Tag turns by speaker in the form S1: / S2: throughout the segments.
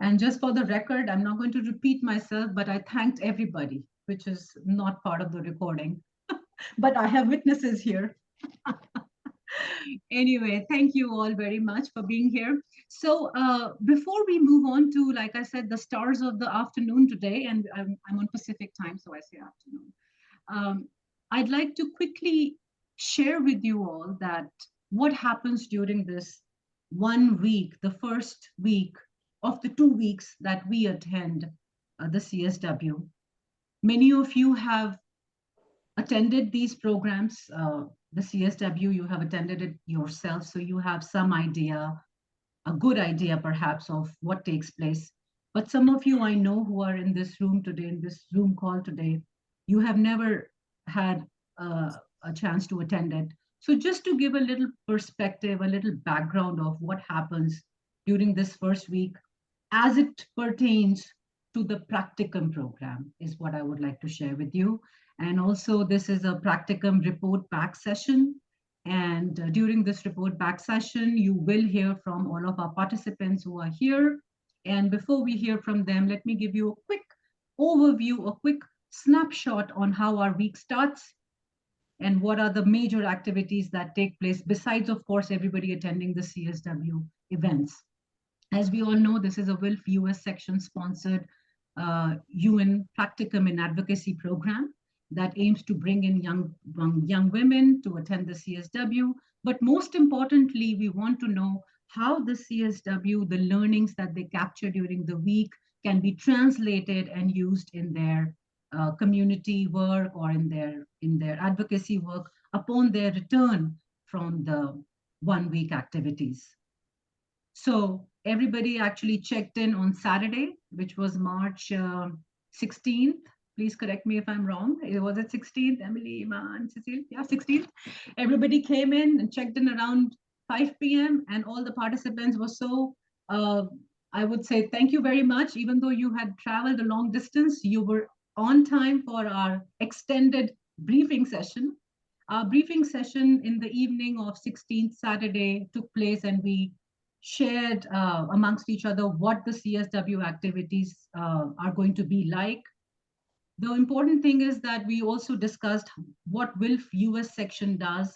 S1: And just for the record, I'm not going to repeat myself, but I thanked everybody, which is not part of the recording. But I have witnesses here. Anyway, thank you all very much for being here. So before we move on to, like I said, the stars of the afternoon today, and I'm on Pacific time, so I say afternoon. I'd like to quickly share with you all that what happens during this 1 week, the first week of the 2 weeks that we attend the CSW. Many of you have attended these programs, the CSW, you have attended it yourself, so you have some idea, a good idea perhaps, of what takes place. But some of you I know who are in this room today, in this Zoom call today, you have never had a chance to attend it. So just to give a little perspective, a little background of what happens during this first week as it pertains to the Practicum program is what I would like to share with you. And also this is a Practicum report back session. And during this report back session, you will hear from all of our participants who are here. And before we hear from them, let me give you a quick overview, a quick snapshot on how our week starts and what are the major activities that take place besides, of course, everybody attending the CSW events. As we all know, this is a WILPF US section sponsored UN Practicum in Advocacy program that aims to bring in young women to attend the CSW. But most importantly, we want to know how the CSW, the learnings that they capture during the week, can be translated and used in their community work or in their advocacy work upon their return from the 1 week activities. So everybody actually checked in on Saturday, which was March 16th. Please correct me if I'm wrong. Was it 16th, Emily, Iman, Cecile? Yeah, 16th. Everybody came in and checked in around 5 p.m. and all the participants were so, I would say, thank you very much. Even though you had traveled a long distance, you were on time for our extended briefing session. Our briefing session in the evening of 16th Saturday took place, and we shared amongst each other what the CSW activities are going to be like. The important thing is that we also discussed what WILPF US section does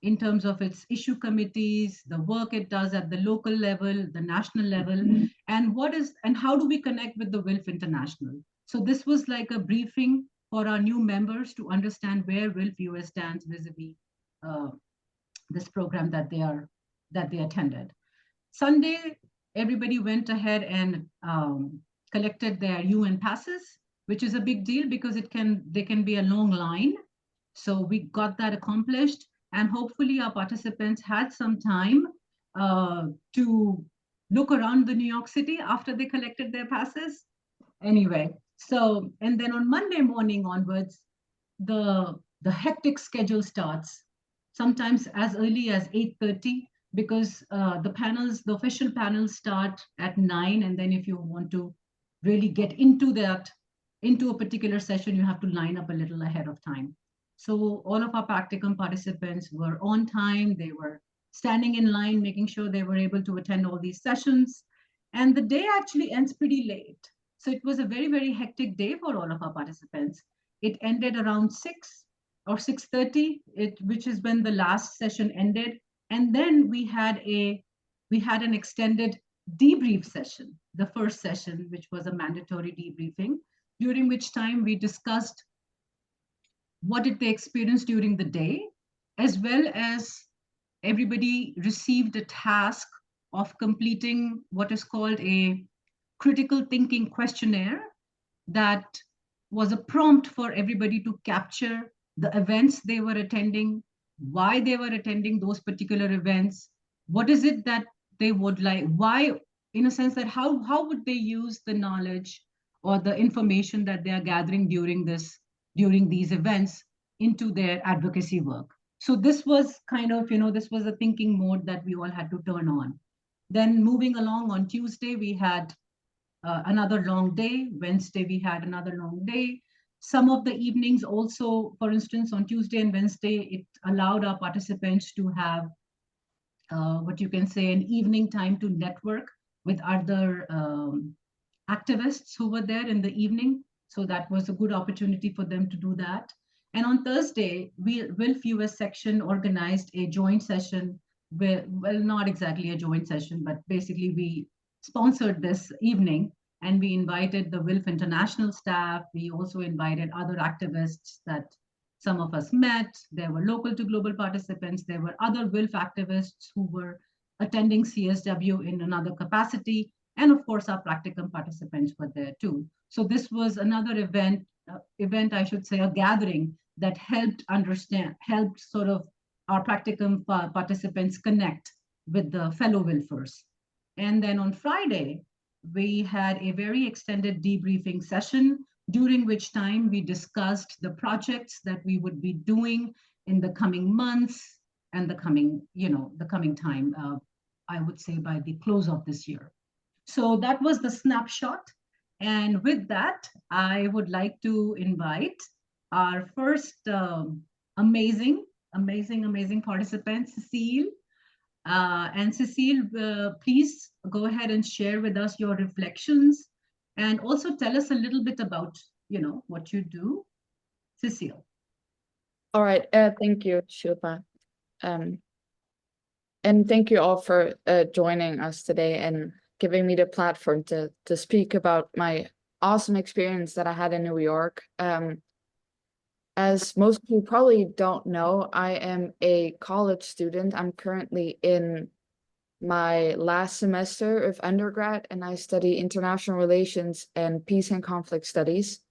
S1: in terms of its issue committees, the work it does at the local level, the national level, and how do we connect with the WILPF International. So this was like a briefing for our new members to understand where WILPF US stands vis-a-vis this program that they attended. Sunday, everybody went ahead and collected their UN passes, which is a big deal because they can be a long line. So we got that accomplished, and hopefully our participants had some time to look around the New York City after they collected their passes. Anyway, so, and then on Monday morning onwards, the hectic schedule starts, sometimes as early as 8:30, because the official panels start at 9, and then if you want to really get into a particular session, you have to line up a little ahead of time. So all of our Practicum participants were on time. They were standing in line, making sure they were able to attend all these sessions. And the day actually ends pretty late. So it was a very, very hectic day for all of our participants. It ended around 6 or 6:30, which is when the last session ended. And then we had an extended debrief session, the first session, which was a mandatory debriefing, during which time we discussed what did they experience during the day, as well as everybody received a task of completing what is called a critical thinking questionnaire that was a prompt for everybody to capture the events they were attending, why they were attending those particular events, what is it that they would like, why, in a sense that how would they use the knowledge or the information that they are gathering during these events into their advocacy work. So this was kind of, this was a thinking mode that we all had to turn on. Then moving along, on Tuesday, we had another long day. Wednesday, we had another long day. Some of the evenings also, for instance, on Tuesday and Wednesday, it allowed our participants to have what you can say an evening time to network with other activists who were there in the evening. So that was a good opportunity for them to do that. And on Thursday, WILPF US section organized a joint session with, well, not exactly a joint session, but basically we sponsored this evening and we invited the WILPF international staff. We also invited other activists that some of us met. There were local to global participants. There were other WILPF activists who were attending CSW in another capacity. And of course, our Practicum participants were there too. So this was another event, I should say, a gathering that helped sort of our Practicum participants connect with the fellow WILFers. And then on Friday, we had a very extended debriefing session, during which time we discussed the projects that we would be doing in the coming months and the coming time, I would say by the close of this year. So that was the snapshot. And with that, I would like to invite our first amazing participant, Cecile. And Cecile, please go ahead and share with us your reflections and also tell us a little bit about, what you do. Cecile.
S2: All right. Thank you, Shilpa. And thank you all for joining us today and giving me the platform to speak about my awesome experience that I had in New York. As most of you probably don't know, I am a college student. I'm currently in my last semester of undergrad, and I study international relations and peace and conflict studies.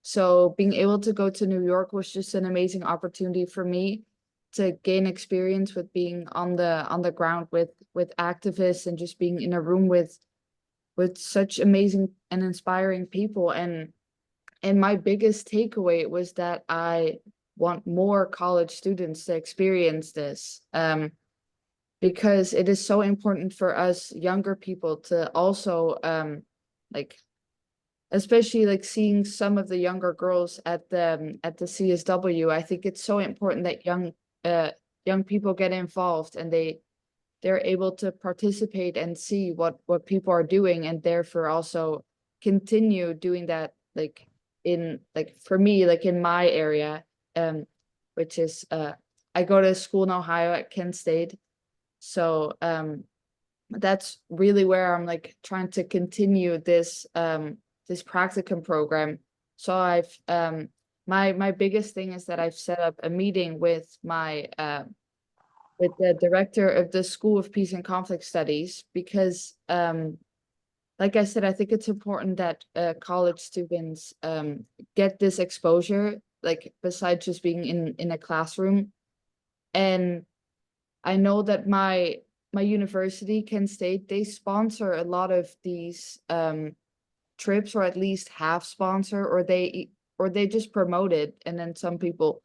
S2: So being able to go to New York was just an amazing opportunity for me to gain experience with being on the ground with activists and just being in a room with such amazing and inspiring people. And my biggest takeaway was that I want more college students to experience this, because it is so important for us younger people to also especially seeing some of the younger girls at the CSW. I think it's so important that young people get involved and they're able to participate and see what people are doing, and therefore also continue doing that, for me, in my area, which is I go to school in Ohio at Kent State. So that's really where I'm trying to continue this this practicum program. So I've my biggest thing is that I've set up a meeting with my with the director of the School of Peace and Conflict Studies, because like I said, I think it's important that college students get this exposure, besides just being in a classroom. And I know that my university, Kent State, they sponsor a lot of these trips, or at least half sponsor, or they just promote it, and then some people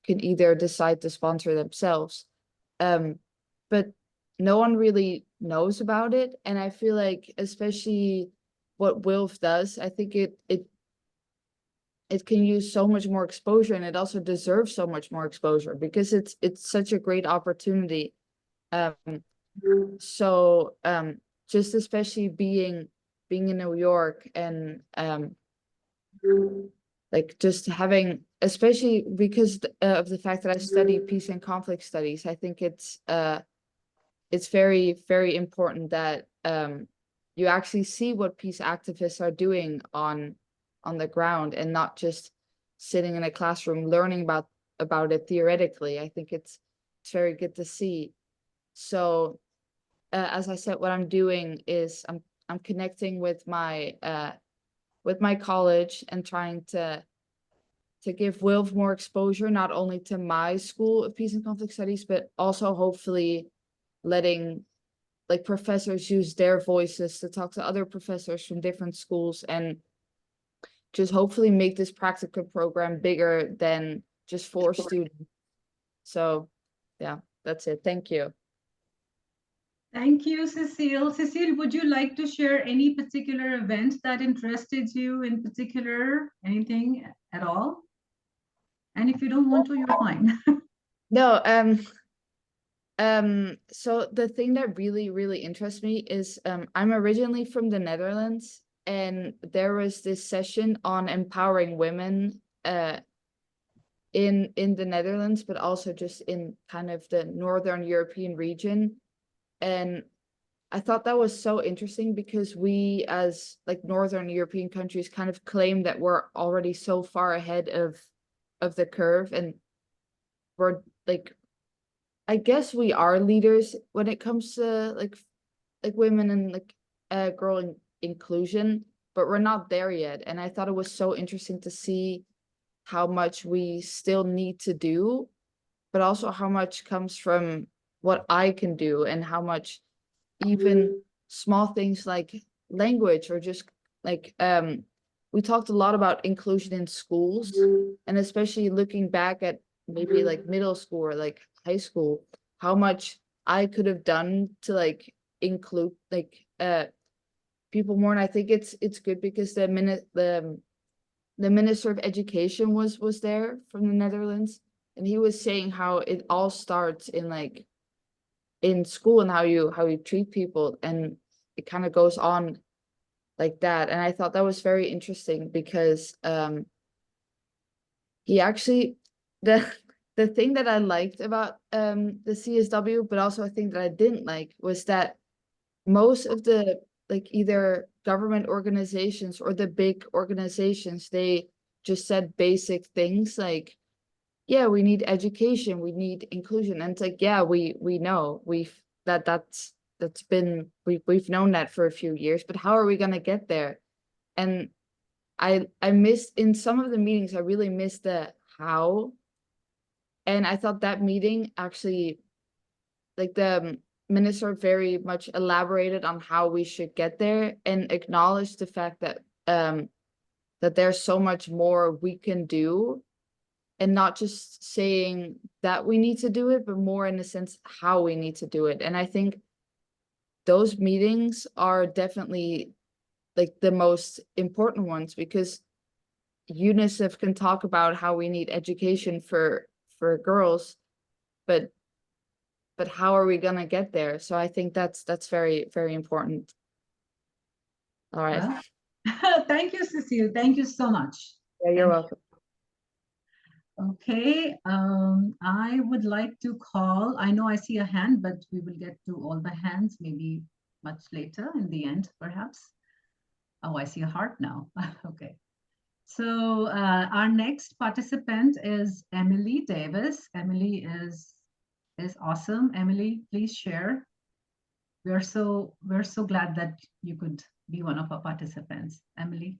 S2: can either decide to sponsor themselves. But no one really knows about it, and I feel like, especially what WILPF does, I think it can use so much more exposure, and it also deserves so much more exposure because it's such a great opportunity. So just especially being in New York, and just having, especially because of the fact that I study peace and conflict studies, I think it's very, very important that you actually see what peace activists are doing on the ground, and not just sitting in a classroom learning about it theoretically. I think it's very good to see. So as I said, what I'm doing is I'm connecting with my college and trying to give WILPF more exposure, not only to my School of Peace and Conflict Studies, but also hopefully letting professors use their voices to talk to other professors from different schools, and just hopefully make this practicum program bigger than just 4 students. So yeah, that's it. Thank you.
S1: Thank you, Cecile. Cecile, would you like to share any particular event that interested you in particular? Anything at all? And if you don't want to, you're fine.
S2: No, So the thing that really, really interests me is I'm originally from the Netherlands, and there was this session on empowering women in the Netherlands, but also just in kind of the Northern European region. And I thought that was so interesting because we, as like Northern European countries, kind of claim that we're already so far ahead of the curve, and we're like, I guess we are leaders when it comes to like women and like girl inclusion, but we're not there yet. And I thought it was so interesting to see how much we still need to do, but also how much comes from what I can do, and how much even small things like language, or just like we talked a lot about inclusion in schools, and especially looking back at maybe like middle school or like high school, how much I could have done to like include like people more. And I think it's good because the Minister of Education was there from the Netherlands, and he was saying how it all starts in like in school, and how you treat people, and it kind of goes on like that. And I thought that was very interesting because he actually, the the thing that I liked about the CSW, but also a thing that I didn't like, was that most of the like either government organizations or the big organizations, they just said basic things like, yeah, we need education, we need inclusion. And it's like, yeah, we know that's been, we've known that for a few years, but how are we gonna get there? And I missed in some of the meetings, I really missed the how. And I thought that meeting actually, like the minister very much elaborated on how we should get there, and acknowledged the fact that that there's so much more we can do, and not just saying that we need to do it, but more in the sense how we need to do it. And I think those meetings are definitely like the most important ones, because UNICEF can talk about how we need education for girls, but how are we gonna get there? So I think that's very, very important. All right.
S1: Well, thank you, Cecile. Thank you so much.
S2: Yeah, you're
S1: Thank you.
S2: welcome.
S1: Okay, I would like to call, I know I see a hand, but we will get to all the hands maybe much later in the end, perhaps. Oh, I see a heart now. Okay. So our next participant is Emily Davis. Emily is awesome. Emily, please share. We're so glad that you could be one of our participants. Emily.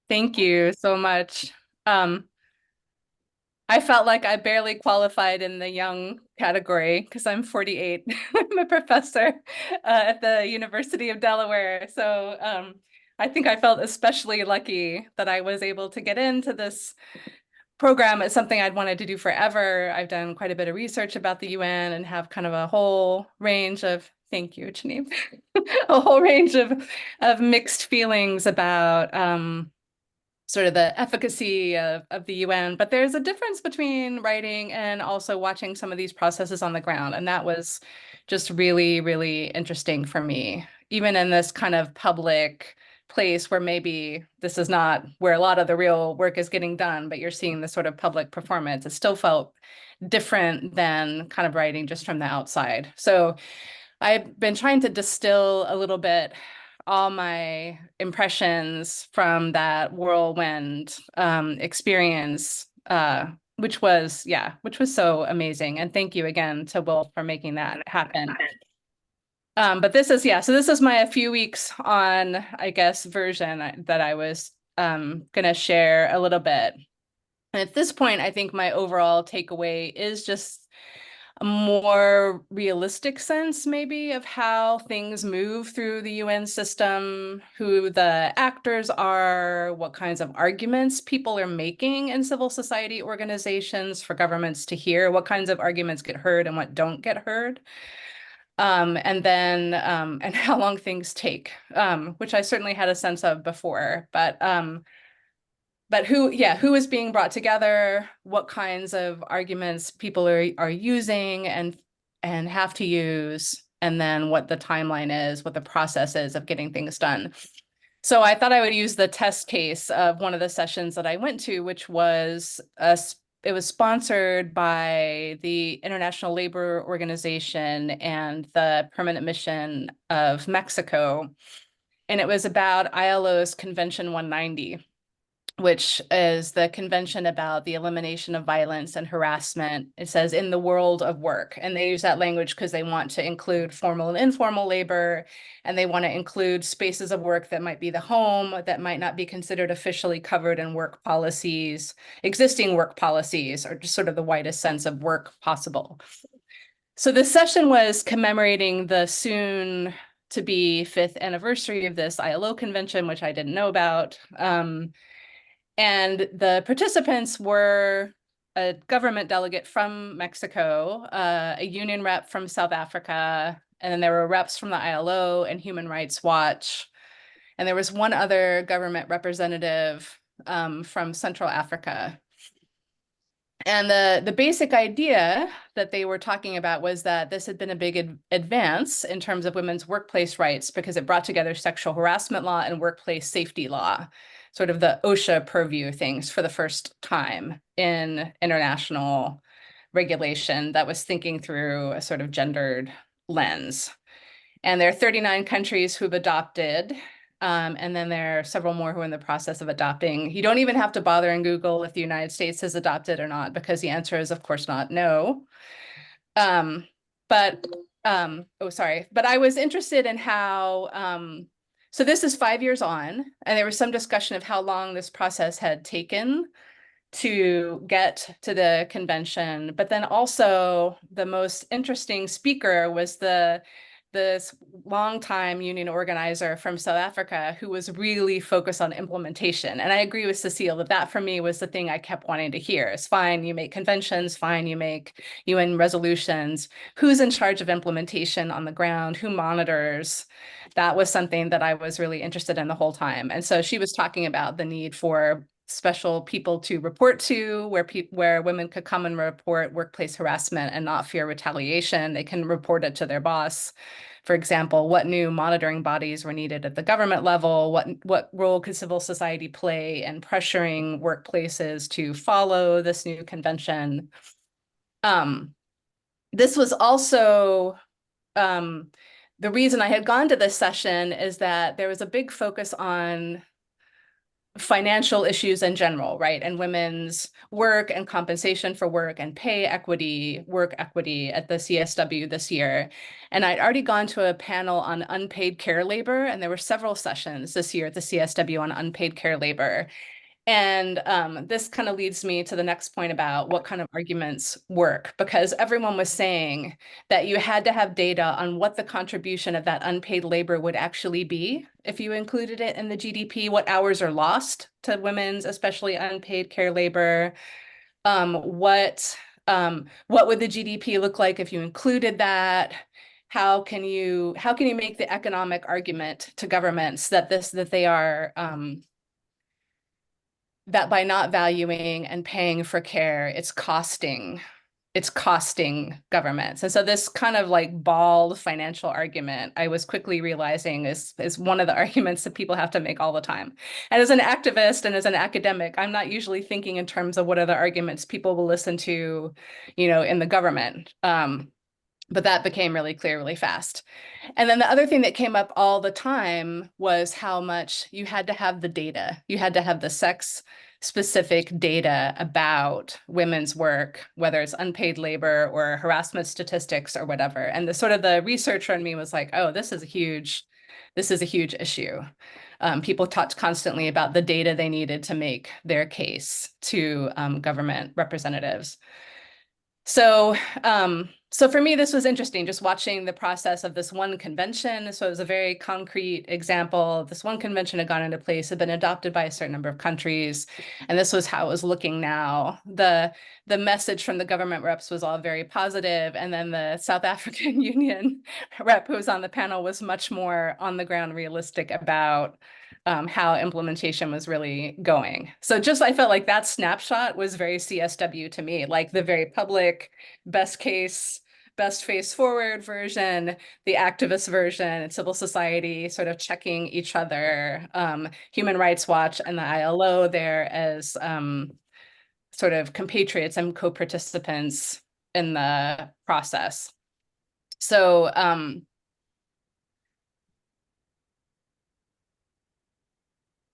S3: Thank you so much. I felt like I barely qualified in the young category because I'm 48. I'm a professor at the University of Delaware. So I think I felt especially lucky that I was able to get into this program. It's something I'd wanted to do forever. I've done quite a bit of research about the UN and have kind of a whole range of, thank you, Janine, a whole range of mixed feelings about sort of the efficacy of the UN, but there's a difference between writing and also watching some of these processes on the ground. And that was just really, really interesting for me, even in this kind of public place where maybe this is not where a lot of the real work is getting done, but you're seeing this sort of public performance. It still felt different than kind of writing just from the outside. So I've been trying to distill a little bit all my impressions from that whirlwind experience, which was so amazing. And thank you again to Will for making that happen. But this is, so this is my a few weeks on, I guess, version that I was gonna share a little bit. And at this point, I think my overall takeaway is just a more realistic sense, maybe, of how things move through the UN system, who the actors are, what kinds of arguments people are making in civil society organizations for governments to hear, what kinds of arguments get heard and what don't get heard. And then, and how long things take, which I certainly had a sense of before, but but who is being brought together, what kinds of arguments people are using and have to use, and then what the timeline is, what the process is of getting things done. So I thought I would use the test case of one of the sessions that I went to, which was it was sponsored by the International Labor Organization and the Permanent Mission of Mexico. And it was about ILO's Convention 190, which is the convention about the elimination of violence and harassment. It says in the world of work, and they use that language because they want to include formal and informal labor, and they want to include spaces of work that might be the home, that might not be considered officially covered in work policies, existing work policies, or just sort of the widest sense of work possible. So this session was commemorating the soon to be 5th anniversary of this ILO convention, which I didn't know about. And the participants were a government delegate from Mexico, a union rep from South Africa, and then there were reps from the ILO and Human Rights Watch. And there was one other government representative from Central Africa. And the basic idea that they were talking about was that this had been a big advance in terms of women's workplace rights because it brought together sexual harassment law and workplace safety law, sort of the OSHA purview things for the first time in international regulation that was thinking through a sort of gendered lens. And there are 39 countries who've adopted, and then there are several more who are in the process of adopting. You don't even have to bother in Google if the United States has adopted or not, because the answer is, of course, not no. But I was interested in how, so this is 5 years on, and there was some discussion of how long this process had taken to get to the convention. But then also the most interesting speaker was this longtime union organizer from South Africa who was really focused on implementation. And I agree with Cecile that for me was the thing I kept wanting to hear. It's fine, you make conventions, fine, you make UN resolutions. Who's in charge of implementation on the ground? Who monitors? That was something that I was really interested in the whole time. And so she was talking about the need for special people to report to, where women could come and report workplace harassment and not fear retaliation. They can report it to their boss. For example, what new monitoring bodies were needed at the government level? What role could civil society play in pressuring workplaces to follow this new convention? This was also the reason I had gone to this session is that there was a big focus on financial issues in general, right? And women's work and compensation for work and pay equity, work equity at the CSW this year. And I'd already gone to a panel on unpaid care labor, and there were several sessions this year at the CSW on unpaid care labor. And this kind of leads me to the next point about what kind of arguments work, because everyone was saying that you had to have data on what the contribution of that unpaid labor would actually be if you included it in the GDP, what hours are lost to women's, especially unpaid care labor, what would the GDP look like if you included that? How can you make the economic argument to governments that they are that by not valuing and paying for care, it's costing governments. And so this kind of like bald financial argument, I was quickly realizing is one of the arguments that people have to make all the time. And as an activist and as an academic, I'm not usually thinking in terms of what are the arguments people will listen to, in the government. But that became really clear really fast. And then the other thing that came up all the time was how much you had to have the data. You had to have the sex-specific data about women's work, whether it's unpaid labor or harassment statistics or whatever. And the researcher in me was like, oh, this is a huge issue. People talked constantly about the data they needed to make their case to government representatives. So so for me, this was interesting, just watching the process of this one convention. So it was a very concrete example. This one convention had gone into place, had been adopted by a certain number of countries, and this was how it was looking now. The message from the government reps was all very positive, and then the South African Union rep who was on the panel was much more on the ground realistic about how implementation was really going. So just I felt like that snapshot was very CSW to me, like the very public, best case, best face forward version, the activist version, civil society sort of checking each other, Human Rights Watch and the ILO there as sort of compatriots and co-participants in the process. So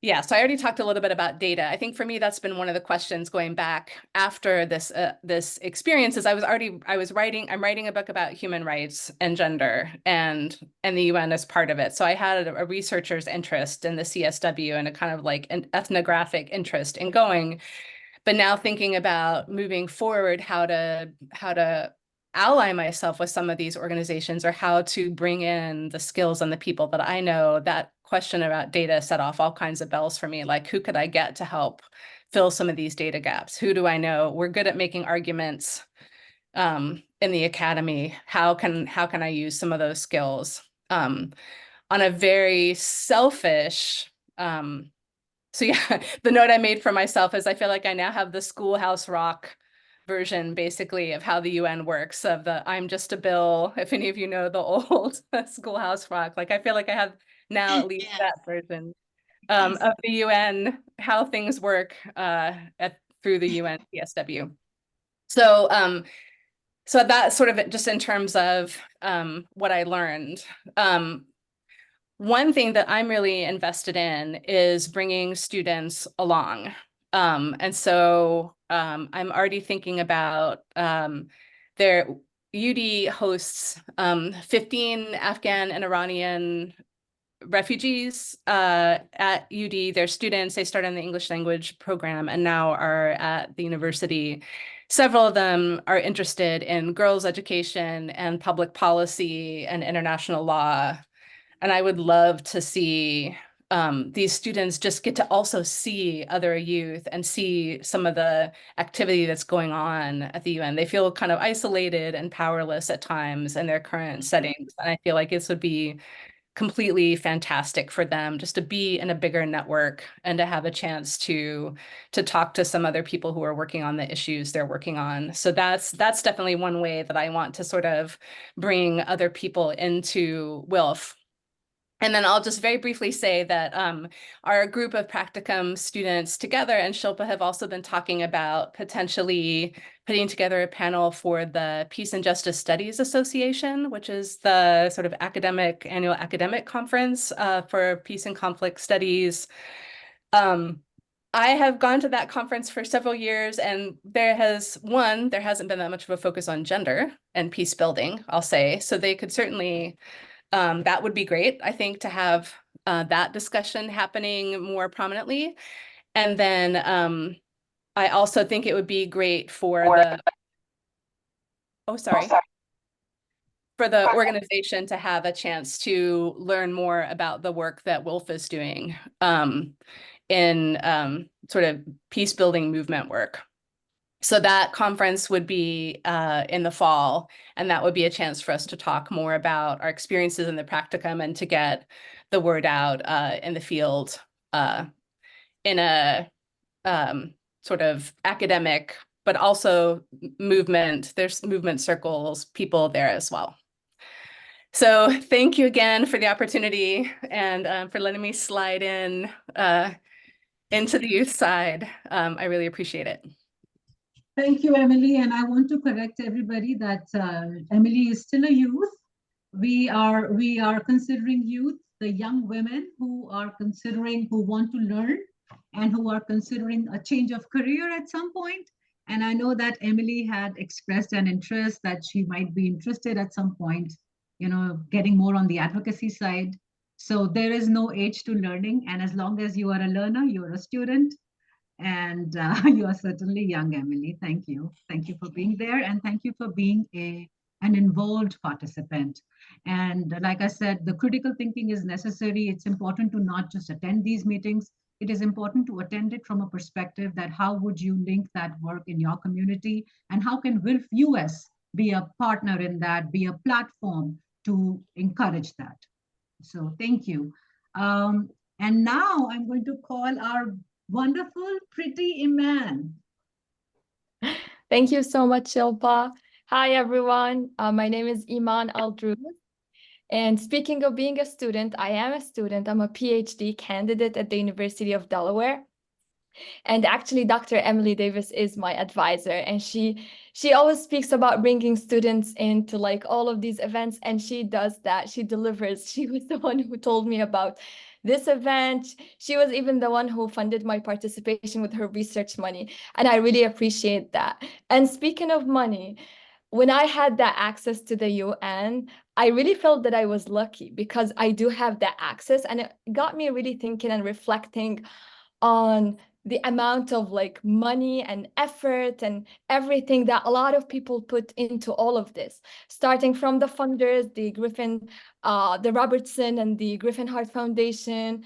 S3: yeah, so I already talked a little bit about data. I think for me, that's been one of the questions going back after this this experience is I'm writing a book about human rights and gender and the UN as part of it. So I had a researcher's interest in the CSW and a kind of like an ethnographic interest in going, but now thinking about moving forward, how to ally myself with some of these organizations or how to bring in the skills and the people that I know, that question about data set off all kinds of bells for me. Like, who could I get to help fill some of these data gaps? Who do I know? We're good at making arguments in the academy. How can I use some of those skills? On a very selfish, so yeah, the note I made for myself is I feel like I now have the Schoolhouse Rock version, basically, of how the UN works, of the I'm just a bill, if any of you know the old Schoolhouse Rock. Like, I feel like I have now at least that version of the UN, how things work through the UN CSW. So so that sort of just in terms of what I learned. One thing that I'm really invested in is bringing students along. And so I'm already thinking about their UD hosts 15 Afghan and Iranian refugees at UD. They're students. They started in the English language program and now are at the university. Several of them are interested in girls' education and public policy and international law. And I would love to see these students just get to also see other youth and see some of the activity that's going on at the UN. They feel kind of isolated and powerless at times in their current settings. And I feel like this would be completely fantastic for them just to be in a bigger network and to have a chance to talk to some other people who are working on the issues they're working on. So that's definitely one way that I want to sort of bring other people into WILPF. And then I'll just very briefly say that our group of Practicum students together and Shilpa have also been talking about potentially putting together a panel for the Peace and Justice Studies Association, which is the sort of annual academic conference for peace and conflict studies. I have gone to that conference for several years, and there hasn't been that much of a focus on gender and peace building, I'll say. So they could certainly that would be great, I think, to have that discussion happening more prominently. And then I also think it would be great for for the organization to have a chance to learn more about the work that WILPF is doing in sort of peace building movement work. So that conference would be in the fall, and that would be a chance for us to talk more about our experiences in the practicum and to get the word out in the field in a sort of academic, but also movement. There's movement circles, people there as well. So thank you again for the opportunity and for letting me slide in into the youth side. I really appreciate it.
S1: Thank you, Emily. And I want to correct everybody that Emily is still a youth. We are considering youth, the young women who want to learn and who are considering a change of career at some point. And I know that Emily had expressed an interest that she might be interested at some point, getting more on the advocacy side. So there is no age to learning. And as long as you are a learner, you're a student. And you are certainly young, Emily. Thank you. Thank you for being there. And thank you for being a an involved participant. And like I said, the critical thinking is necessary. It's important to not just attend these meetings. It is important to attend it from a perspective that how would you link that work in your community, and how can WILF US be a partner in that, be a platform to encourage that. So thank you. And now I'm going to call our wonderful, pretty Iman.
S4: Thank you so much, Shilpa. Hi, everyone. My name is Iman Aldruz. And speaking of being a student, I am a student. I'm a PhD candidate at the University of Delaware. And actually, Dr. Emily Davis is my advisor, and she always speaks about bringing students into like all of these events, and she does that. She delivers. She was the one who told me about this event. She was even the one who funded my participation with her research money, and I really appreciate that. And speaking of money, when I had that access to the UN, I really felt that I was lucky because I do have that access, and it got me really thinking and reflecting on the amount of like money and effort and everything that a lot of people put into all of this, starting from the funders, the Griffin, the Robertson and the Griffin Hart Foundation,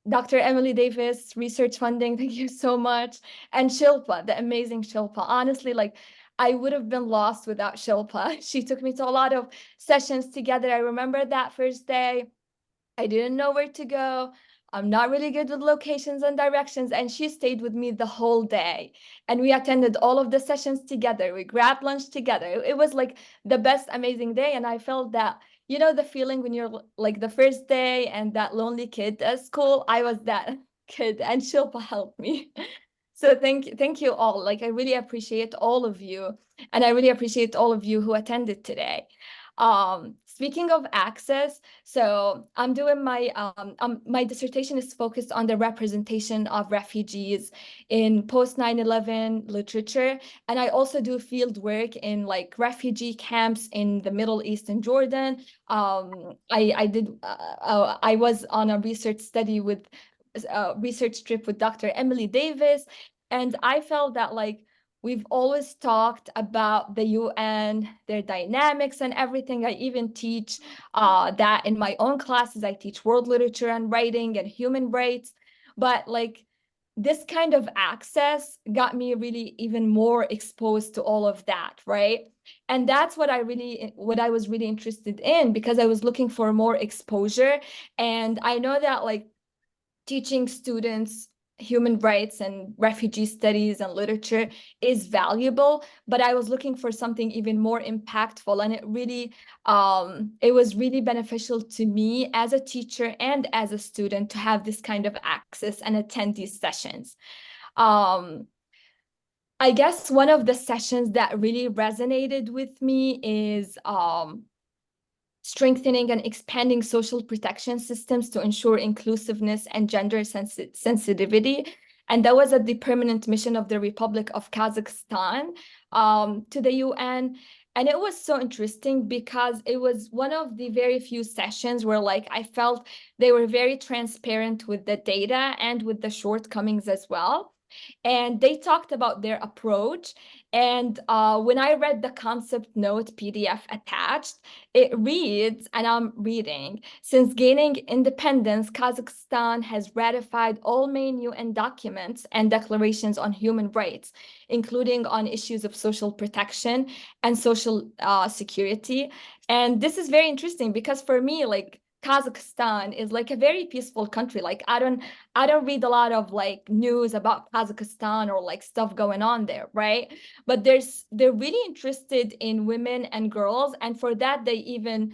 S4: Dr. Emily Davis, research funding, thank you so much, and Shilpa, the amazing Shilpa. Honestly, like I would have been lost without Shilpa. She took me to a lot of sessions together. I remember that first day, I didn't know where to go. I'm not really good with locations and directions. And she stayed with me the whole day. And we attended all of the sessions together. We grabbed lunch together. It was like the best, amazing day. And I felt that, you know, the feeling when you're like the first day and that lonely kid at school, I was that kid, and Shilpa helped me. So thank you all. Like I really appreciate all of you. And I really appreciate all of you who attended today. Speaking of access, so I'm doing my dissertation is focused on the representation of refugees in post 9/11 literature, and I also do field work in like refugee camps in the Middle East and Jordan. I was on a research study with a research trip with Dr. Emily Davis, and I felt that like we've always talked about the UN, their dynamics and everything. I even teach that in my own classes. I teach world literature and writing and human rights. But like this kind of access got me really even more exposed to all of that, right? And that's what I was really interested in, because I was looking for more exposure. And I know that like teaching students human rights and refugee studies and literature is valuable, but I was looking for something even more impactful, and it was really beneficial to me as a teacher and as a student to have this kind of access and attend these sessions. I guess one of the sessions that really resonated with me is strengthening and expanding social protection systems to ensure inclusiveness and gender sensitivity. And that was at the permanent mission of the Republic of Kazakhstan to the UN. And it was so interesting because it was one of the very few sessions where like I felt they were very transparent with the data and with the shortcomings as well. And they talked about their approach. And when I read the concept note PDF attached, it reads, and I'm reading, since gaining independence, Kazakhstan has ratified all main UN documents and declarations on human rights, including on issues of social protection and social security. And this is very interesting because for me, like, Kazakhstan is like a very peaceful country. Like I don't read a lot of like news about Kazakhstan or like stuff going on there, right? But they're really interested in women and girls, and for that they even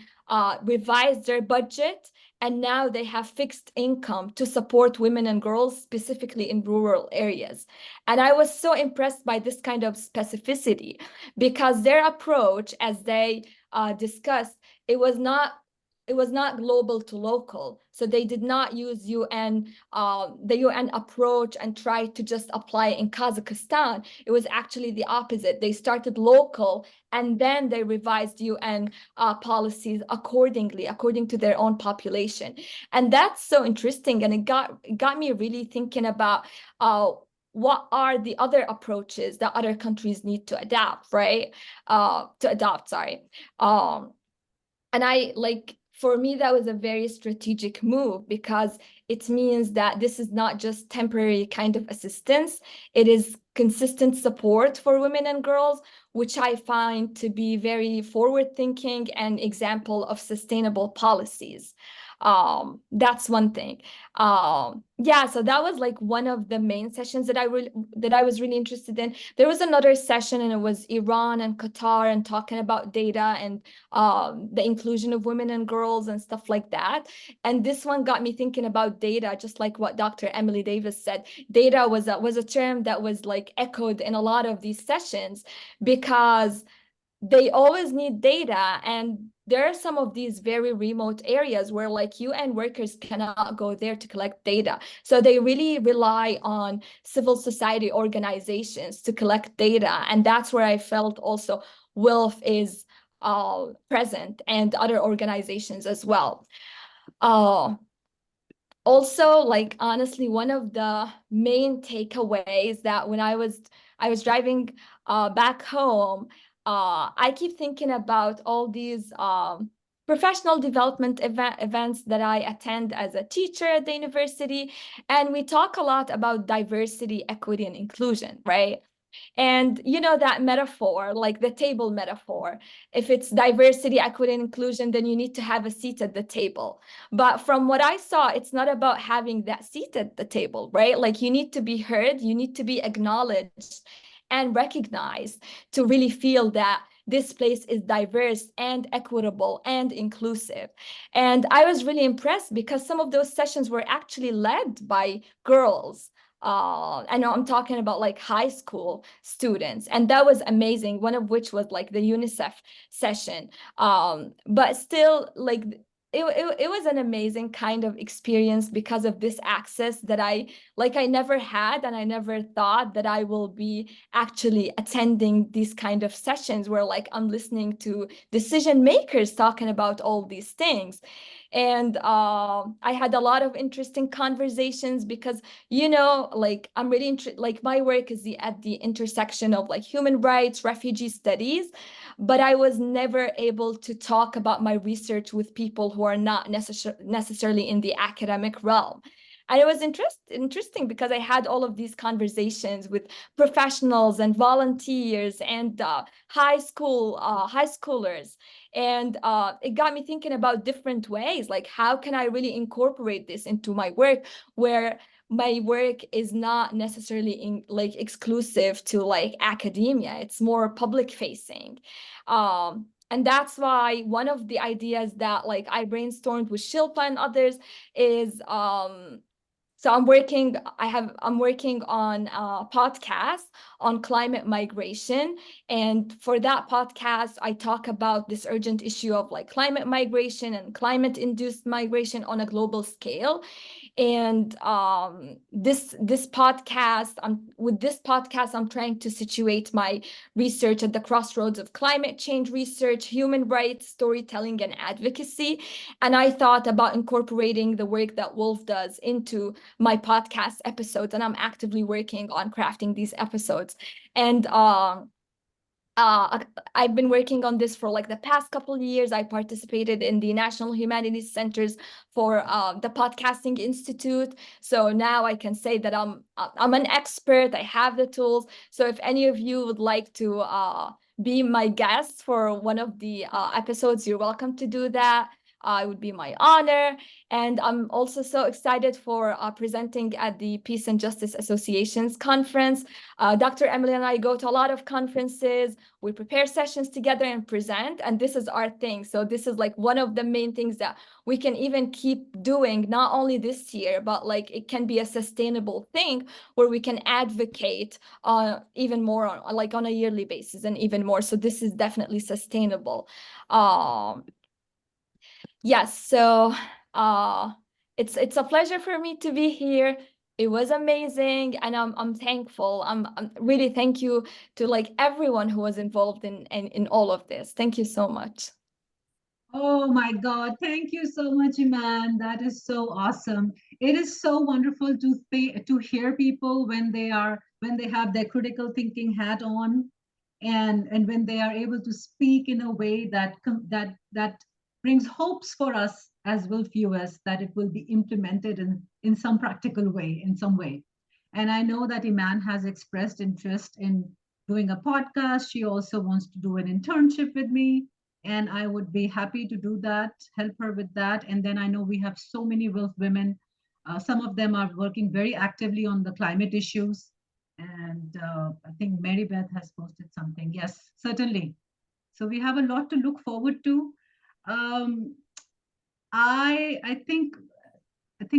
S4: revised their budget, and now they have fixed income to support women and girls, specifically in rural areas. And I was so impressed by this kind of specificity, because their approach, as they discussed, it was not global to local. So they did not use the UN approach and try to just apply in Kazakhstan. It was actually the opposite. They started local and then they revised UN policies accordingly, according to their own population. And that's so interesting. And it got me really thinking about what are the other approaches that other countries need to adapt, right? Sorry. And for me, that was a very strategic move, because it means that this is not just temporary kind of assistance, it is consistent support for women and girls, which I find to be very forward-thinking and example of sustainable policies. That's one thing. Yeah, so that was like one of the main sessions that I was really interested in. There was another session, and it was Iran and Qatar, and talking about data and the inclusion of women and girls and stuff like that. And this one got me thinking about data, just like what Dr. Emily Davis said. Data was a term that was like echoed in a lot of these sessions, because they always need data, and there are some of these very remote areas where like UN workers cannot go there to collect data. So they really rely on civil society organizations to collect data. And that's where I felt also WILPF is present, and other organizations as well. Also, like, honestly, one of the main takeaways that when I was driving back home, I keep thinking about all these professional development events that I attend as a teacher at the university. And we talk a lot about diversity, equity, and inclusion, right? And you know that metaphor, like the table metaphor. If it's diversity, equity, and inclusion, then you need to have a seat at the table. But from what I saw, it's not about having that seat at the table, right? Like, you need to be heard, you need to be acknowledged and recognized to really feel that this place is diverse and equitable and inclusive. And I was really impressed, because some of those sessions were actually led by girls. I know I'm talking about like high school students, and that was amazing. One of which was like the UNICEF session. But still, like, it was an amazing kind of experience, because of this access that I never had, and I never thought that I will be actually attending these kind of sessions where like I'm listening to decision makers talking about all these things. And I had a lot of interesting conversations, because, you know, like, I'm really like, my work is at the intersection of like human rights, refugee studies, but I was never able to talk about my research with people who are not necessarily in the academic realm. And it was interesting, because I had all of these conversations with professionals and volunteers and high schoolers. And it got me thinking about different ways, like, how can I really incorporate this into my work, where my work is not necessarily like exclusive to like academia, it's more public facing. And that's why one of the ideas that like I brainstormed with Shilpa and others is so I'm working on a podcast on climate migration. And for that podcast, I talk about this urgent issue of like climate migration and climate-induced migration on a global scale. And this podcast, with this podcast, I'm trying to situate my research at the crossroads of climate change research, human rights, storytelling, and advocacy. And I thought about incorporating the work that WILPF does into my podcast episodes, and I'm actively working on crafting these episodes. And I've been working on this for like the past couple of years. I participated in the National Humanities Centers for the Podcasting Institute. So now I can say that I'm an expert. I have the tools. So if any of you would like to be my guest for one of the episodes, you're welcome to do that. It would be my honor. And I'm also so excited for presenting at the Peace and Justice Association's conference. Dr. Emily and I go to a lot of conferences. We prepare sessions together and present, and this is our thing. So this is like one of the main things that we can even keep doing, not only this year, but like it can be a sustainable thing where we can advocate even more on a yearly basis and even more. So this is definitely sustainable. Yes, so it's a pleasure for me to be here. It was amazing, and I'm thankful. I'm really thank you to like everyone who was involved in all of this. Thank you so much.
S1: Oh my God. Thank you so much, Iman. That is so awesome. It is so wonderful to hear people when they have their critical thinking hat on, and when they are able to speak in a way that brings hopes for us as WILPF, that it will be implemented in some practical way, in some way. And I know that Iman has expressed interest in doing a podcast. She also wants to do an internship with me, and I would be happy to do that, help her with that. And then I know we have so many WILF women. Some of them are working very actively on the climate issues. And I think Mary Beth has posted something. Yes, certainly. So we have a lot to look forward to. Um, I think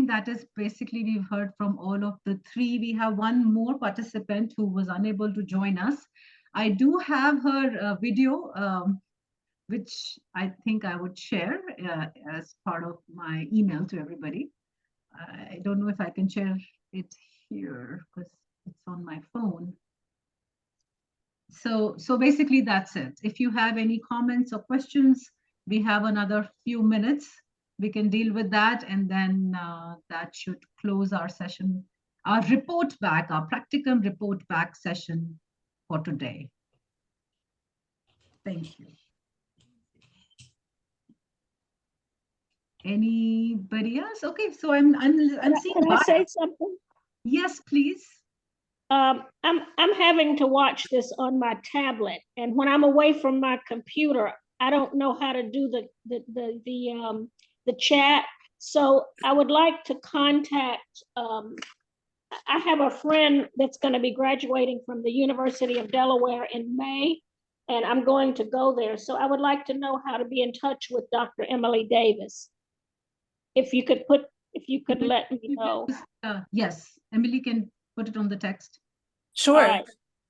S1: that is basically we've heard from all of the three. We have one more participant who was unable to join us. I do have her video, which I think I would share as part of my email to everybody. I don't know if I can share it here because it's on my phone. So basically that's it. If you have any comments or questions, we have another few minutes. We can deal with that, and then that should close our session, our report back, our practicum report back session for today. Thank you. Anybody else? Okay, so I'm seeing.
S5: Can I say something?
S1: Yes, please.
S5: I'm having to watch this on my tablet, and when I'm away from my computer, I don't know how to do the chat. So I would like to contact. I have a friend that's going to be graduating from the University of Delaware in May, and I'm going to go there. So I would like to know how to be in touch with Dr. Emily Davis. If you could let me know.
S1: Yes, Emily can put it on the text.
S3: Sure.
S5: Right.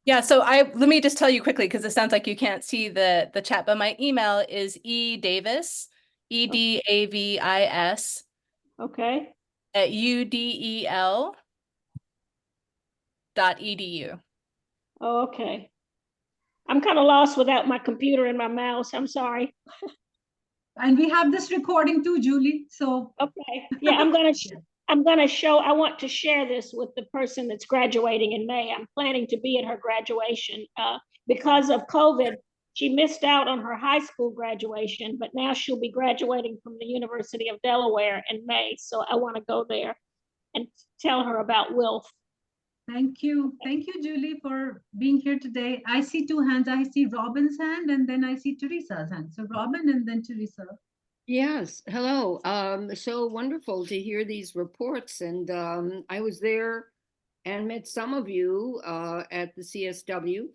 S3: Yeah, so let me just tell you quickly, because it sounds like you can't see the chat, but my email is edavis, EDAVIS,
S5: Okay.
S3: at udel.edu.
S5: Oh, okay. I'm kind of lost without my computer and my mouse. I'm sorry.
S1: And we have this recording too, Julie. So
S5: Okay. Yeah, I want to share this with the person that's graduating in May. I'm planning to be at her graduation. Because of COVID, she missed out on her high school graduation, but now she'll be graduating from the University of Delaware in May. So I want to go there and tell her about WILF.
S1: Thank you, Julie, for being here today. I see two hands. I see Robin's hand, and then I see Teresa's hand. So Robin and then Teresa.
S6: Yes, hello. So wonderful to hear these reports. And I was there and met some of you at the CSW.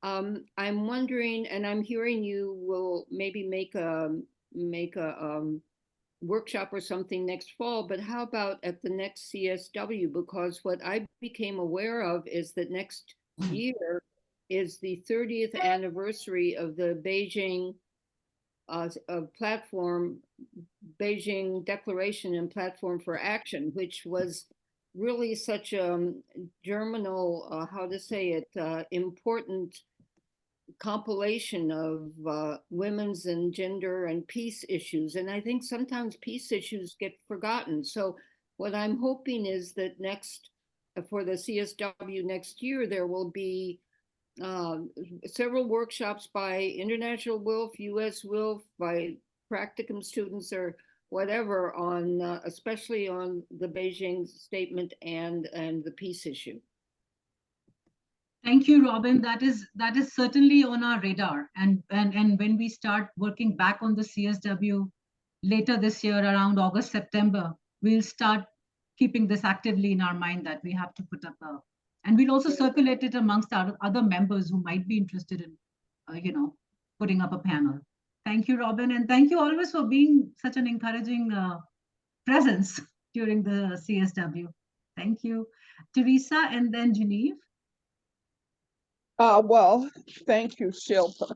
S6: I'm wondering, and I'm hearing you will maybe make a workshop or something next fall, but how about at the next CSW? Because what I became aware of is that next year is the 30th anniversary of the Beijing platform, Beijing Declaration and Platform for Action, which was really such a germinal, how to say it, important compilation of women's and gender and peace issues. And I think sometimes peace issues get forgotten. So what I'm hoping is that for the CSW next year, there will be several workshops by International WILF, US WILF, by Practicum students or whatever on, especially on the Beijing statement and the peace issue.
S1: Thank you, Robin. That is certainly on our radar. And when we start working back on the CSW later this year, around August, September, we'll start keeping this actively in our mind that we have to put up and we'll also circulate it amongst our other members who might be interested in, putting up a panel. Thank you, Robin. And thank you always for being such an encouraging presence during the CSW. Thank you. Teresa and then Genevieve.
S7: Well, thank you, Shilpa.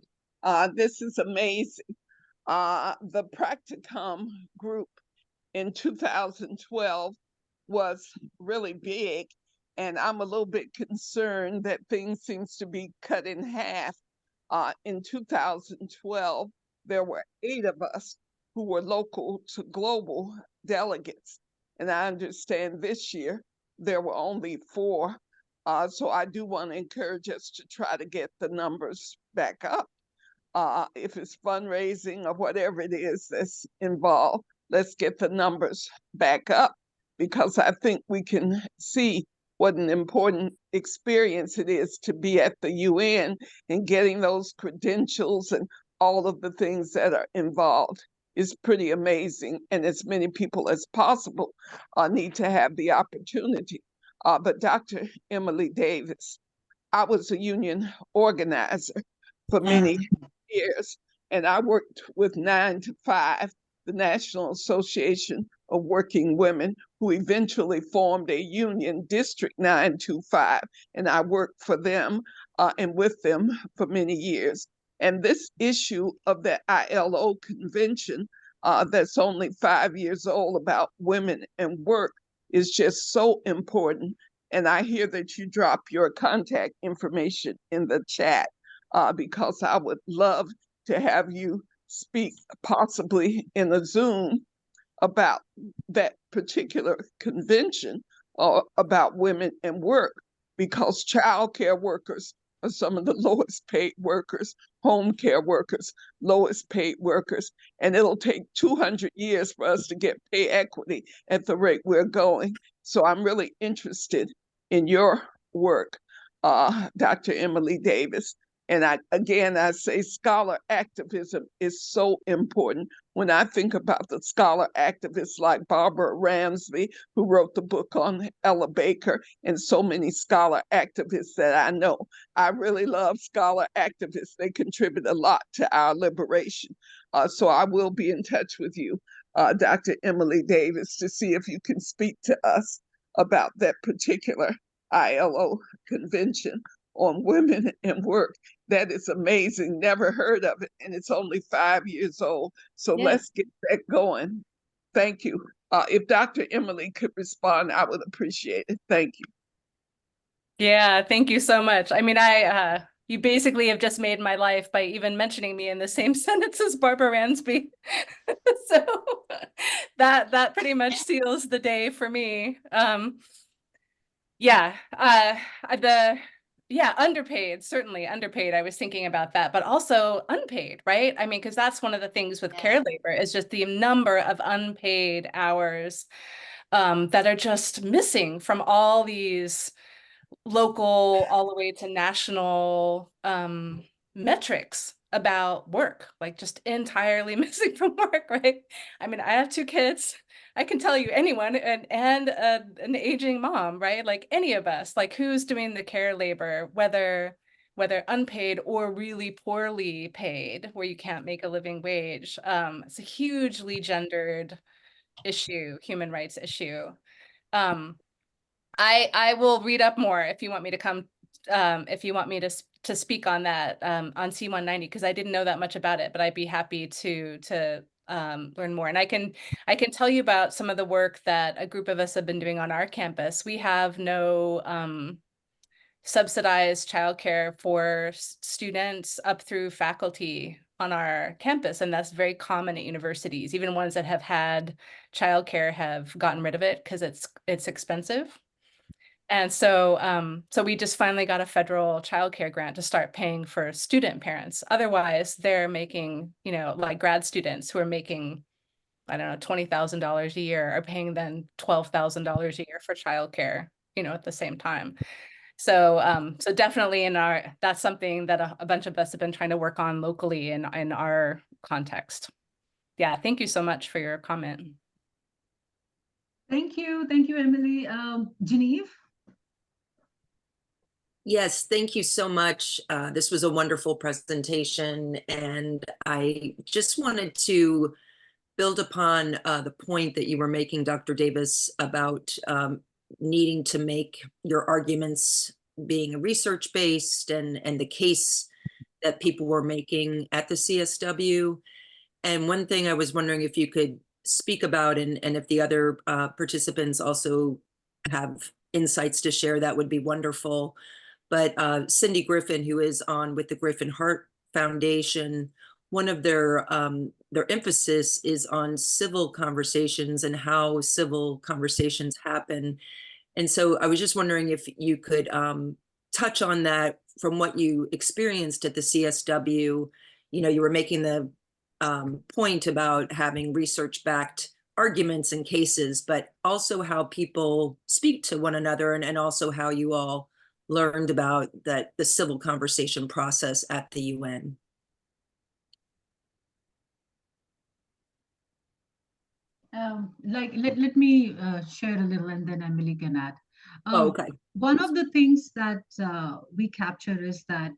S7: This is amazing. The Practicum group in 2012 was really big, and I'm a little bit concerned that things seems to be cut in half. In 2012, there were 8 of us, who were local to global delegates. And I understand this year there were only 4. So I do want to encourage us to try to get the numbers back up. If it's fundraising or whatever it is that's involved, let's get the numbers back up, because I think we can see what an important experience it is to be at the UN and getting those credentials and all of the things that are involved is pretty amazing. And as many people as possible need to have the opportunity. But Dr. Emily Davis, I was a union organizer for many years, and I worked with 9 to 5, the National Association of Working Women, who eventually formed a union, District 925, and I worked for them and with them for many years. And this issue of the ILO convention that's only 5 years old about women and work is just so important. And I hear that you drop your contact information in the chat because I would love to have you speak possibly in a Zoom about that particular convention about women and work, because childcare workers are some of the lowest paid workers, home care workers, lowest paid workers, and it'll take 200 years for us to get pay equity at the rate we're going. So I'm really interested in your work, Dr. Emily Davis. And I say scholar activism is so important. When I think about the scholar activists like Barbara Ramsby, who wrote the book on Ella Baker, and so many scholar activists that I know, I really love scholar activists. They contribute a lot to our liberation. So I will be in touch with you, Dr. Emily Davis, to see if you can speak to us about that particular ILO convention on women and work. That is amazing. Never heard of it. And it's only 5 years old. So let's get that going. Thank you. If Dr. Emily could respond, I would appreciate it. Thank you.
S3: Yeah, thank you so much. I mean, you basically have just made my life by even mentioning me in the same sentence as Barbara Ransby. So that pretty much seals the day for me. Underpaid, certainly underpaid. I was thinking about that, but also unpaid, right? I mean, because that's one of the things with care labor is just the number of unpaid hours that are just missing from all these local all the way to national metrics about work, like just entirely missing from work, right? I mean, I have 2 kids. I can tell you anyone and an aging mom, right? Like any of us, like who's doing the care labor, whether unpaid or really poorly paid, where you can't make a living wage. It's a hugely gendered issue, human rights issue. I will read up more if you want me to come, if you want me to speak on that on C190, because I didn't know that much about it, but I'd be happy to learn more. And I can tell you about some of the work that a group of us have been doing on our campus. We have no subsidized childcare for students up through faculty on our campus, and that's very common at universities. Even ones that have had childcare have gotten rid of it because it's expensive. And so we just finally got a federal childcare grant to start paying for student parents. Otherwise, they're making, like grad students who are making, I don't know, $20,000 a year are paying then $12,000 a year for childcare, at the same time. So so definitely that's something that a bunch of us have been trying to work on locally in our context. Yeah, thank you so much for your comment.
S1: Thank you, Emily. Genevieve?
S8: Yes, thank you so much. This was a wonderful presentation, and I just wanted to build upon the point that you were making, Dr. Davis, about needing to make your arguments being research-based and the case that people were making at the CSW. And one thing I was wondering if you could speak about, and if the other participants also have insights to share, that would be wonderful. But Cindy Griffin, who is on with the Griffin Hart Foundation, one of their emphasis is on civil conversations and how civil conversations happen. And so I was just wondering if you could touch on that from what you experienced at the CSW. You know, you were making the point about having research-backed arguments and cases, but also how people speak to one another, and also how you all learned about the civil conversation process at the UN.
S1: Let me share a little, and then Emily can add.
S8: Okay.
S1: One of the things that we capture is that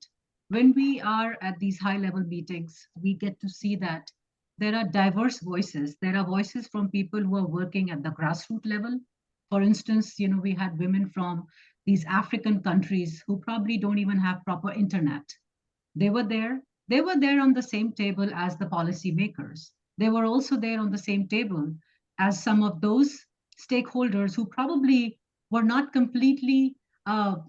S1: when we are at these high-level meetings, we get to see that there are diverse voices. There are voices from people who are working at the grassroots level. For instance, you know, we had women from these African countries who probably don't even have proper internet. They were there. They were there on the same table as the policymakers. They were also there on the same table as some of those stakeholders who probably were not completely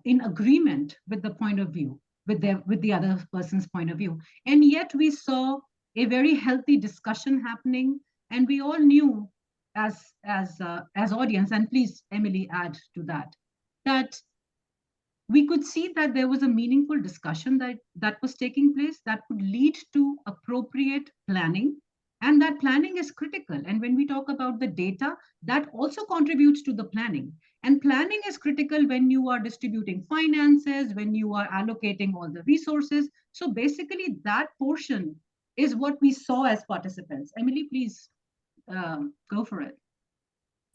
S1: in agreement with the point of view, with the other person's point of view. And yet we saw a very healthy discussion happening, and we all knew as audience, and please, Emily, add to that, that we could see that there was a meaningful discussion that was taking place that would lead to appropriate planning. And that planning is critical. And when we talk about the data, that also contributes to the planning. And planning is critical when you are distributing finances, when you are allocating all the resources. So basically, that portion is what we saw as participants. Emily, please go for it.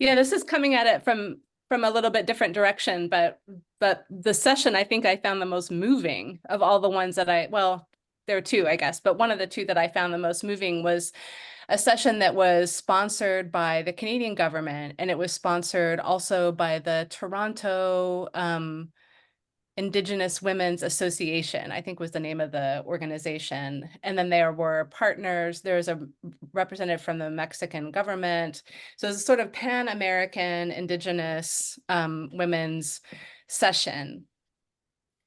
S3: Yeah, this is coming at it from a little bit different direction, but the session I think I found the most moving of all the ones that well, there are two, I guess, but one of the two that I found the most moving was a session that was sponsored by the Canadian government, and it was sponsored also by the Toronto Indigenous Women's Association, I think was the name of the organization. And then there were partners. There's a representative from the Mexican government. So it's a sort of Pan-American Indigenous women's session.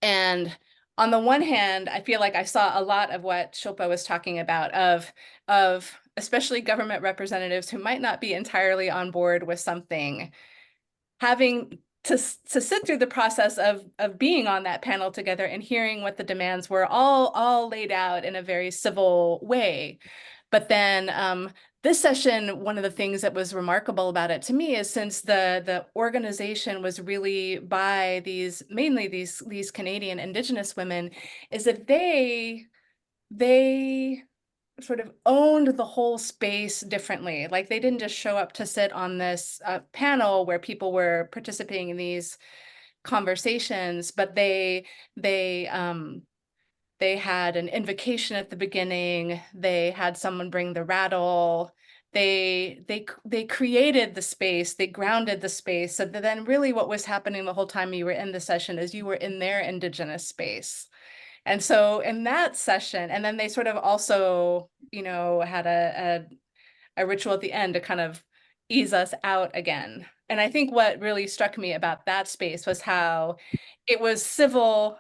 S3: And on the one hand, I feel like I saw a lot of what Shilpa was talking about of especially government representatives who might not be entirely on board with something, having to sit through the process of being on that panel together and hearing what the demands were, all laid out in a very civil way. But then this session, one of the things that was remarkable about it to me is, since the organization was really by mainly these Canadian Indigenous women, is that they sort of owned the whole space differently. Like, they didn't just show up to sit on this panel where people were participating in these conversations, but they had an invocation at the beginning. They had someone bring the rattle. They created the space. They grounded the space. So then really what was happening the whole time you were in the session is you were in their Indigenous space. And so in that session, and then they sort of also, you know, had a ritual at the end to kind of ease us out again. And I think what really struck me about that space was how it was civil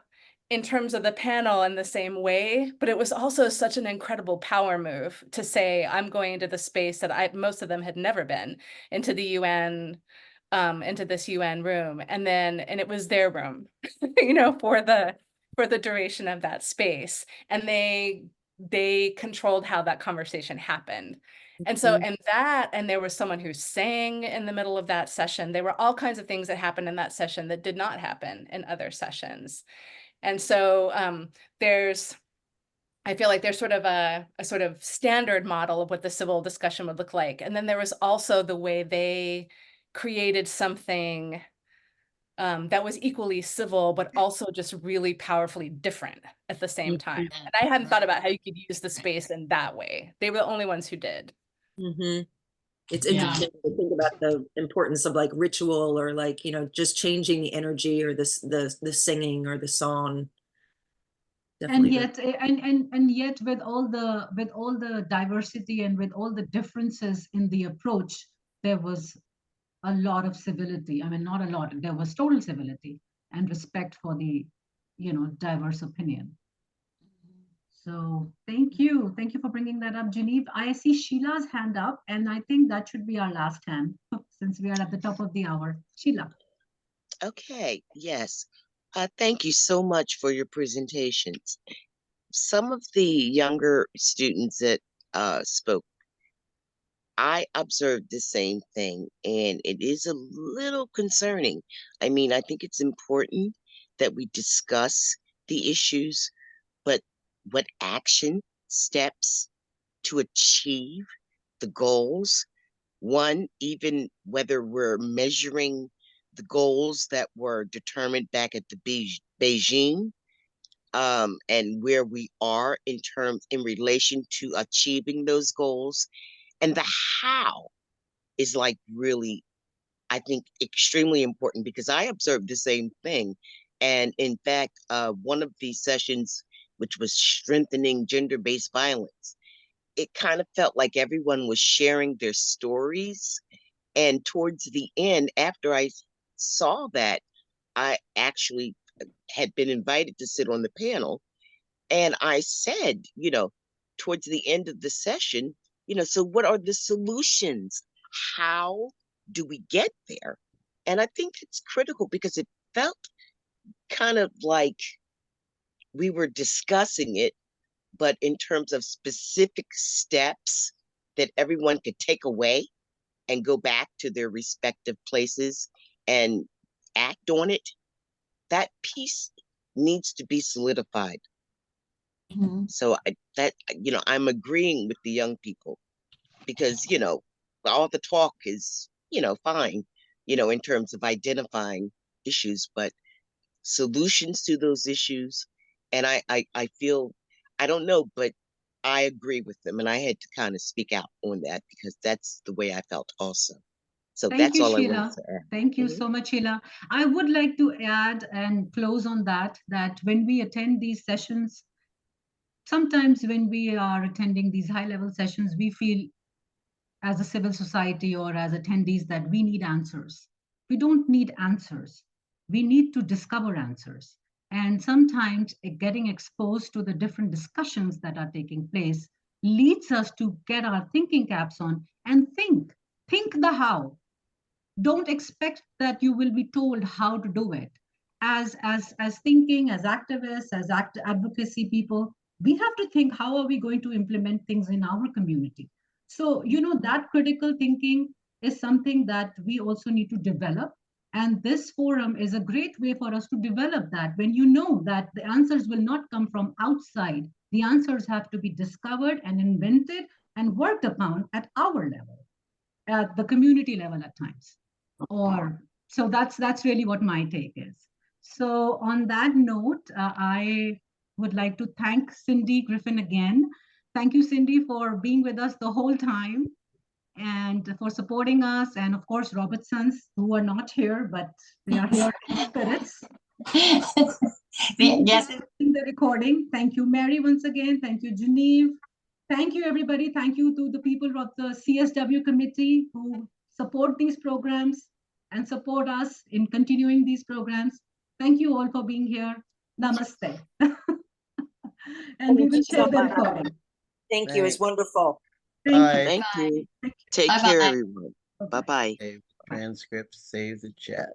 S3: in terms of the panel in the same way, but it was also such an incredible power move to say, I'm going into the space that most of them had never been, into the UN, into this UN room. And it was their room, you know, for the duration of that space. And they controlled how that conversation happened. And so, and there was someone who sang in the middle of that session. There were all kinds of things that happened in that session that did not happen in other sessions. And so I feel like there's sort of a sort of standard model of what the civil discussion would look like. And then there was also the way they created something that was equally civil, but also just really powerfully different at the same time. And I hadn't thought about how you could use the space in that way. They were the only ones who did.
S8: Mm-hmm. It's interesting to think about the importance of like ritual, or like, you know, just changing the energy, or the singing or the song. Definitely.
S1: And yet with all the diversity and with all the differences in the approach, there was a lot of civility. I mean, not a lot, there was total civility and respect for the, you know, diverse opinion. So thank you. Thank you for bringing that up, Genevieve. I see Sheila's hand up, and I think that should be our last hand since we are at the top of the hour. Sheila.
S9: Okay, yes. Thank you so much for your presentations. Some of the younger students that spoke, I observed the same thing, and it is a little concerning. I mean, I think it's important that we discuss the issues, but what action steps to achieve the goals? One, even whether we're measuring the goals that were determined back at the Beijing, and where we are in relation to achieving those goals, and the how is like really, I think, extremely important, because I observed the same thing. And in fact, one of these sessions, which was strengthening gender-based violence, it kind of felt like everyone was sharing their stories. And towards the end, after I saw that, I actually had been invited to sit on the panel. And I said, towards the end of the session, so what are the solutions? How do we get there? And I think it's critical, because it felt kind of like we were discussing it, but in terms of specific steps that everyone could take away and go back to their respective places and act on it, that piece needs to be solidified. So I'm agreeing with the young people, because, all the talk is, fine, in terms of identifying issues, but solutions to those issues. And I feel, I don't know, but I agree with them. And I had to kind of speak out on that, because that's the way I felt also. So
S1: Thank
S9: that's
S1: you,
S9: all I
S1: Sheila.
S9: wanted to add.
S1: Thank you so much, Sheila. I would like to add and close on that when we attend these sessions, sometimes when we are attending these high-level sessions, we feel as a civil society or as attendees that we need answers. We don't need answers. We need to discover answers. And sometimes getting exposed to the different discussions that are taking place leads us to get our thinking caps on and think the how. Don't expect that you will be told how to do it. As thinking, as activists, as advocacy people, we have to think, how are we going to implement things in our community? So, that critical thinking is something that we also need to develop. And this forum is a great way for us to develop that. When you know that the answers will not come from outside, the answers have to be discovered and invented and worked upon at our level, at the community level at times. So that's really what my take is. So on that note, I would like to thank Cindy Griffin again. Thank you, Cindy, for being with us the whole time and for supporting us. And of course, Robertsons, who are not here, but they are here in spirits.
S10: Yes.
S1: In the recording. Thank you, Mary, once again. Thank you, Genevieve. Thank you, everybody. Thank you to the people of the CSW committee who support these programs and support us in continuing these programs. Thank you all for being here. Namaste. And we will share the recording.
S10: Thank you. It's wonderful.
S9: Thank you. Take care, everyone. Bye-bye.
S11: Save transcripts, save the chat.